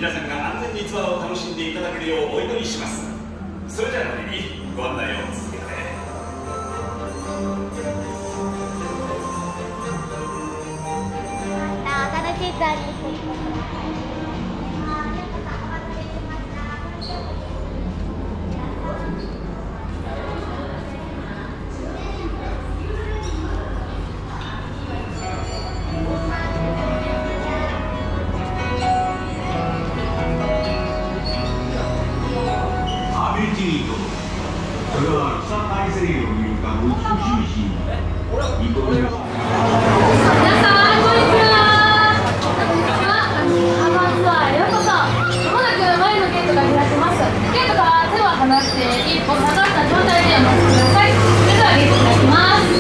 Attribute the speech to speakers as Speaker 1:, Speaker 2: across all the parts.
Speaker 1: 皆さんが安全にツアーを楽しんでいただけるようお祈りします。それでは仮にご案内を続けて。
Speaker 2: 楽しいツアーにしていきます。
Speaker 3: それは草大西洋に浮かぶ美しいシーン。皆さん、こんにちは。アマツアーへようこそ。まもなく前のゲートが開きます。ゲートから手を離して一歩下がった状態でお待ちください。それではゲート開きます。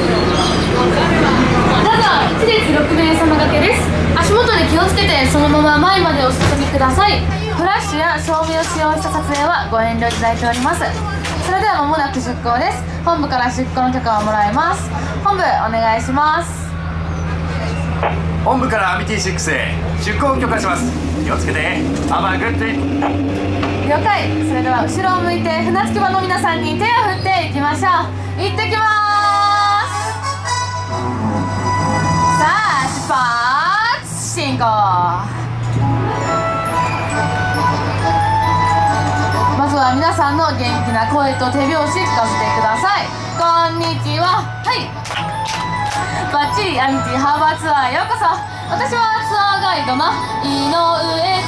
Speaker 3: どうぞ、一列6名様掛けです。足元に気をつけてそのまま前までお進みください。フラッシュや照明を使用した撮影はご遠慮いただいております。それでは間もなく出港です。本部から出港の許可をもらいます。本部お願いします。
Speaker 4: 本部からアミティ6へ出港を許可します。気をつけて。ハバグッドイッ。
Speaker 2: 了解。それでは後ろを向いて船着き場の皆さんに手を振っていきましょう。行ってきます。さあ出発進行。まずは皆さんの元気な声と手拍子聞かせてください。こんにちは。はい、バッチリアミティハーバーツアーへようこそ。私はツアーガイドの井上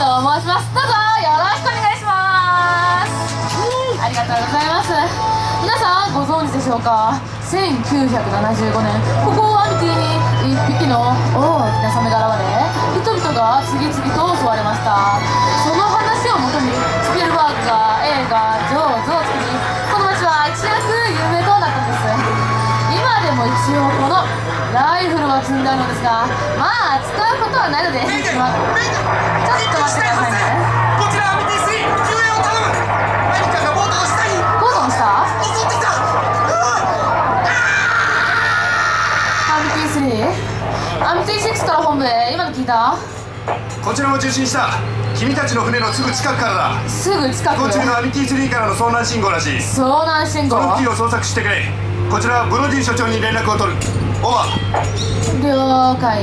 Speaker 2: と申します。どうぞよろしくお願いします。ありがとうございます。皆さんご存知でしょうか。1975年ここアミティに1匹の大きなサメが現れ、人々が次々と襲われました。その話をもとにスピルバーグが映画「ジョーズ」を作り、この街は一躍有名となったんです。今でも一応このライフルは積んであるのですが、まあ使うことはないので、ちょっと待ってくださいね。
Speaker 4: こちらアミティ3、救援を頼む。何かがボートの下に
Speaker 2: ボートの下
Speaker 4: 襲ってきた。
Speaker 2: アミティ3、アミティ6から本部へ。今の聞いた？
Speaker 4: こちらも受信した。君たちの船のすぐ近くからだ。
Speaker 2: すぐ近く。
Speaker 4: こちらのアミティ3からの遭難信号らしい。
Speaker 2: 遭難信号。
Speaker 4: その付近を捜索してくれ。こちらはブロディ所長に連絡を取る。オーバー。
Speaker 2: 了解。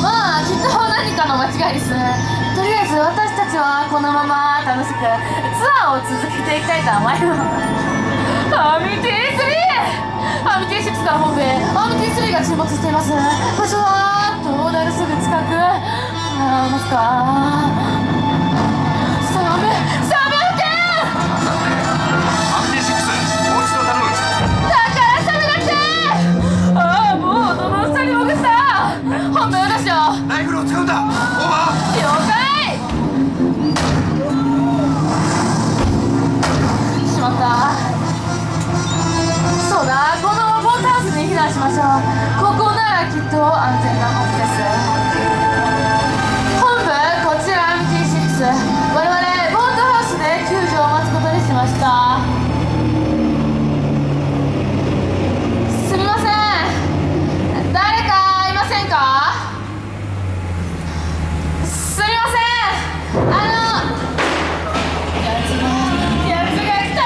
Speaker 2: まあきっと何かの間違いです。とりあえず私たちはこのまま楽しくツアーを続けていきたいと思います。アミティ3、アミティ6から本部へ。アミティ3が沈没しています。場所はトーナルすぐ近く。ますか。サメ付近。
Speaker 4: アミティ6、もう一度頼む。
Speaker 2: だからサメだって。ああ、もうどの下に潜った。本部よろしよ。
Speaker 4: ライフルを使うんだ。オーバー。
Speaker 2: 了解。しまった。そうだ、このボートハウスに避難しましょう。ここならきっと安全なはずです。本部、こちら MT6。我々ボートハウスで救助を待つことにしました。すみません、誰かいませんか？すみません。やつが来た。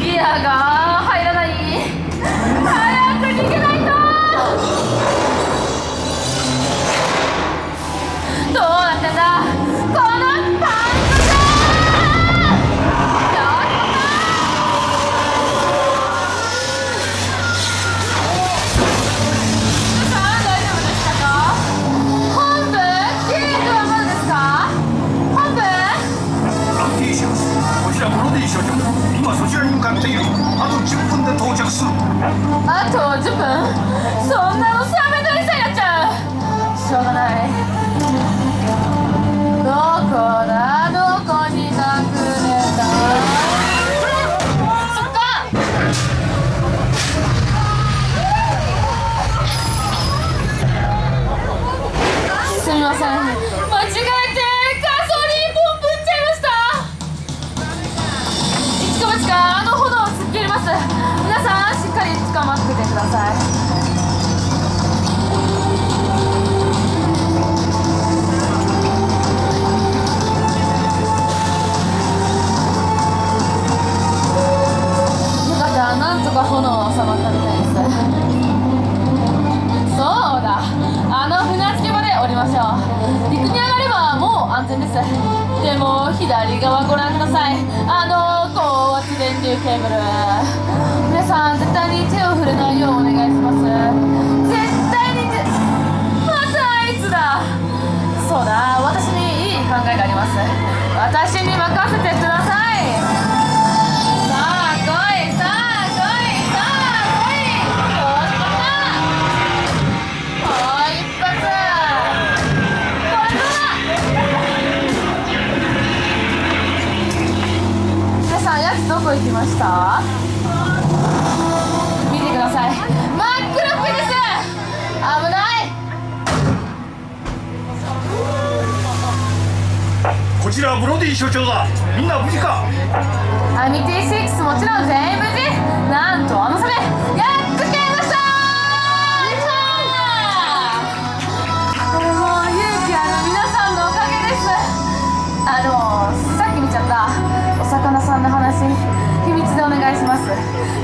Speaker 2: ギアが入らない。早く逃げないと。どうなってんだこのパンクだ。
Speaker 4: 今そちらに向かっている。あと10分で到着する。
Speaker 2: あと10分？そんなのサメの餌になっちゃう。しょうがない。どこだ、どこに隠れた。そっか。すみません、間違えてガソリンポンプ打っちゃいました。一か八かあの炎を突っ切ります。皆さんしっかり捕まっててください。陸に上がればもう安全です。でも左側ご覧ください。高圧電流ケーブル、皆さん絶対に手を触れないようお願いします。絶対にまたあいつだ。そうだ、私にいい考えがあります。私に任せてください。さあ来い、さあ来い、さあ来い。そうしました。もう一発。これどうだ。皆さん、やつどこ行きました？見てください。真っ黒フィニッシュ。危ない。
Speaker 4: こちらブロディ所長だ。みんな無事か？
Speaker 2: アミティ6もちろん全員無事。なんとあのサメやっつけました。これも勇気ある皆さんのおかげです。でもさっき見ちゃったお魚さんの話、秘密でお願いします。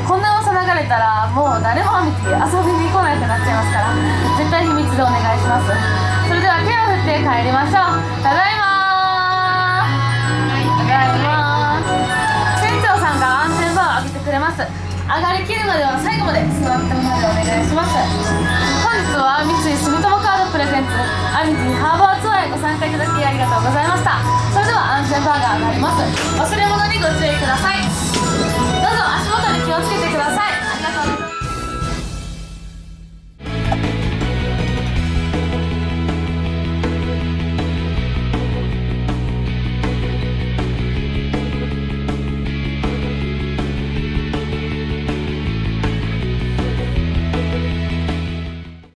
Speaker 2: こんな噂流れたらもう誰もアミティ遊びに来なくなっちゃいますから、絶対秘密でお願いします。それでは手を振って帰りましょう。ただいま。船長さんが安全バーを開けてくれます。上がりきるまでは最後まで座ったままでお願いします。本日は三井住友カードプレゼンツアミティハーバーツアーへご参加いただきありがとうございました。それでは安全バーが上がります。忘れ物にご注意ください。